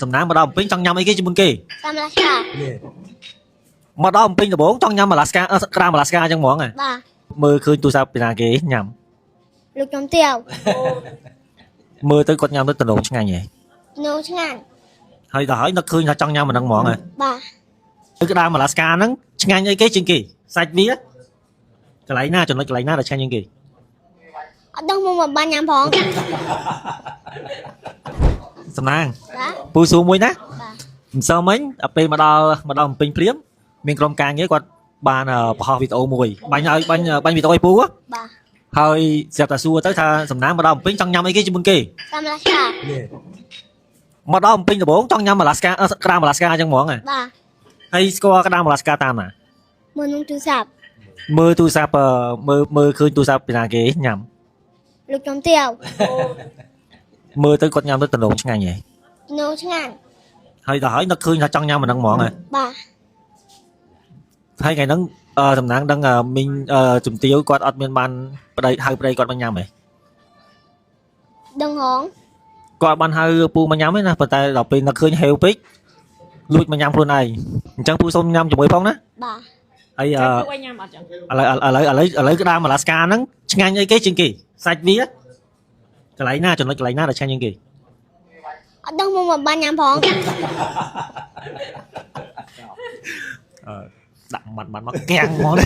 សំណាងមកដល់ភ្នំពេញចង់ញ៉ាំអីគេជាមុនគេ តាមឡាស្កា មកដល់ភ្នំពេញដំបូងចង់ញ៉ាំអាឡាស្កាក្រាមអាឡាស្កាអញ្ចឹងហ្មងហ៎ បាទ មើលឃើញទូរស័ព្ទពីណាគេញ៉ាំ លោកខ្ញុំទាវ មើលទៅគាត់ញ៉ាំទៅតំណងឆ្ងាញ់ហ៎ នៅឆ្ងាញ់ ហើយដល់ហើយនឹកឃើញថាចង់ញ៉ាំអាហ្នឹងហ្មងហ៎ បាទ គឺក្តាមអាឡាស្កាហ្នឹងឆ្ងាញ់អីគេជាងគេសាច់វាកន្លែងណាចំណុចកន្លែងណាដែលឆ្ងាញ់ជាងគេ អត់ដឹងមកបានញ៉ាំផង សំណាង បាទ ពូសួរមួយណា បាទ មិនសមមិញដល់ពេលមកដល់ភ្នំពេញភ្លាមមានក្រុមការងារគាត់បានបង្ហោះវីដេអូមួយបាញ់ឲ្យបាញ់វីដេអូឲ្យពូ បាទ ហើយស្រាប់តែសួរទៅថាសំណាងមកដល់ភ្នំពេញចង់ញ៉ាំអីគេជាមុនគេ តាមឡាស្កា មកដល់ភ្នំពេញដំបូងចង់ញ៉ាំអាឡាស្កាក្តាមអាឡាស្កាអញ្ចឹងហ្មងហ៎ បាទ ហើយស្គាល់ក្តាមអាឡាស្កាតាមណា មើលនឹងទូរស័ព្ទ មើលទូរស័ព្ទមើលឃើញទូរស័ព្ទពីណាគេញ៉ាំ លោកខ្ញុំទាវ មើលទៅគាត់ញ៉ាំទៅតំណងឆ្ងាញ់ហ៎ នៅឆ្ងាញ់ ហើយដល់ហើយនឹកឃើញថាចង់ញ៉ាំអាហ្នឹងហ្មងហ៎ បាទ ហើយថ្ងៃហ្នឹងសំណាងដឹងមីងជំទាវគាត់អត់មានបានប្តីហៅប្តីគាត់មកញ៉ាំហ៎ ដឹងហង គាត់បានហៅពូមកញ៉ាំទេណាប៉ុន្តែដល់ពេលនឹកឃើញហេវពេកលួចមកញ៉ាំខ្លួនឯងអញ្ចឹងពូសូមញ៉ាំជាមួយផងណា បាទ ហើយឥ ចាំពួកឯងញ៉ាំអត់ចឹង ឡូវក្តាមអាឡាស្កាហ្នឹងឆ្ងាញ់អីគេជាងគេសាច់វាកន្លែងណាចំណុចកន្លែងណាដែលឆ្ងាញ់ជាងគេ អត់ដឹងមកបានញ៉ាំផង ដាក់ម៉ាត់មកកាំងហ្មងណា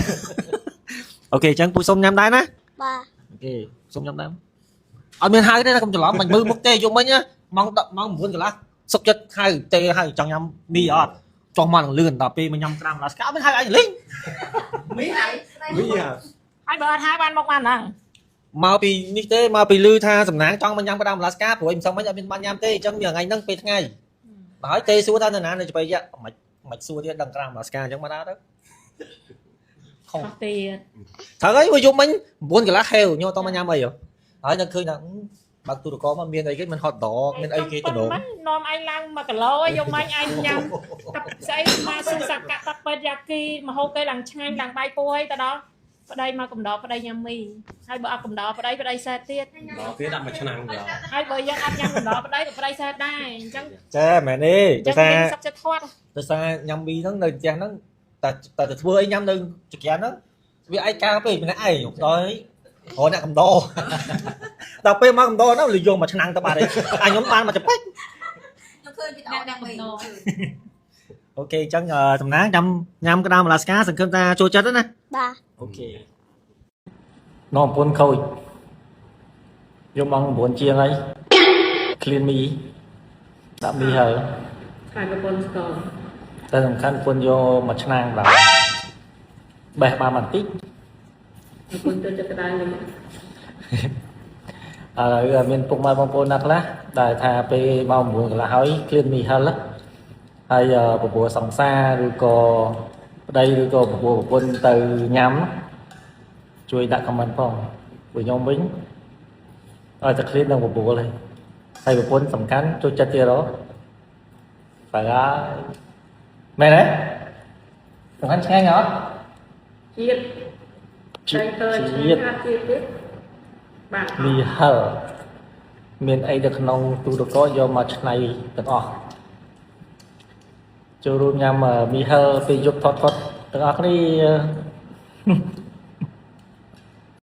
អូខេអញ្ចឹងពូសូមញ៉ាំដែរណា បាទ អូខេសូមញ៉ាំដែរអត់មានហៅទេណាកុំច្រឡំមិនមើលមុខទេយកមិញណាម៉ោង10ម៉ោង9កន្លះសុកចិត្តហៅទេហៅចង់ញ៉ាំមីអត់ចុះមកនឹងលឿនដល់ពេលមកញ៉ាំក្តាមអាឡាស្កាអត់មានហៅអញលេងមីហើយ ហើយបើអត់ហើយបានមកបានណា មកពីនេះទេមកពីលឺថាសំណាងចង់មកញ៉ាំក្តាមអាឡាស្កាព្រោះមិនសមមិញអត់មានបានញ៉ាំទេអញ្ចឹងថ្ងៃហ្នឹងពេលថ្ងៃដល់ហើយទេសួរថានៅណានៅជបៃយ៉ាមិនសួរទៀតដឹងក្តាមអាឡាស្កាអញ្ចឹងមកដល់ទៅខុស អត់ទៀត ត្រូវហើយមកយកមិញ9កន្លះហេវញ៉ោតមកញ៉ាំអីហើយនឹកឃើញថាបើកទូរកមកមានអីគេមិនហត់ដកមានអីគេតំណង មិននាំឯងឡើង1គីឡូយកមកឯងញ៉ាំទឹកស្អីមកសឹងសកាត់ទឹកពេទ្យយ៉ាគីមហូបគេឡើងឆ្ងាញ់ឡើងបាយពោះអីទៅដល់ប្តីមកកំដរប្តីញ៉ាំមីហើយបើអត់កំដរប្តីសែតទៀត ដល់ទៀតដាក់មួយឆ្នាំទៅ ហើយបើយើងអត់ញ៉ាំកំដរប្តីក៏ប្តីសែតដែរអញ្ចឹង ចាមែនទេ ចឹ ដោយ ង សារ មានសុខចិត្តធាត់ ដោយសារញ៉ាំមីហ្នឹងនៅផ្ទះហ្នឹងតែធ្វើអីញ៉ាំនៅចក្រានហ្នឹងវាឯកាពេកម្នាក់ឯងដល់រកអ្នកកំដរដល់ពេលមកកំដរហ្នឹងលយកមួយឆ្នាំទៅបាត់ហើយខ្ញុំបានមកចពេច ខ្ញុំឃើញវីដេអូអ្នកមី អូខេអញ្ចឹងសំណាងញ៉ាំក្តាមអាឡាស្កាសង្ឃឹមថាចូលចិត្តណា បាទ អូខេនំពុនខូចយកម៉ោង9ជាងហើយគ្លៀនមីដាក់មីហើយ ខាងប្រពន្ធស្គរ តែសំខាន់ពុនយកមួយឆ្នាំដល់បេះបានបន្តិច ប្រពន្ធទៅចិត្តក្តៅវិញ ឥឡូវមានពុកម៉ែបងប្អូនណាខ្លះដែលថាពេលម៉ោង9កន្លះហើយគ្លៀនមីហិលហើយពពោះសង្សារឬក៏ប្តីឬក៏ពពោះប្រពន្ធទៅញ៉ាំជួយដាក់ខមមិនផងពួកខ្ញុំវិញឲ្យតែឃ្លៀននឹងពពោះហើយប្រពន្ធសំខាន់ចូលចិត្តទៀតហ៎បើមែនទេសំខាន់ឆ្ងាញ់ហ៎ ជាតិតែទៅឆ្ងាញ់ខាត់ជាតិទៀតបាទ មីហិលមានអីនៅក្នុងទូទឹកកកយកមកឆ្នៃទាំងអស់ចូលរួមញ៉ាំមីហិលពេលយប់ថតទាំងអស់គ្នា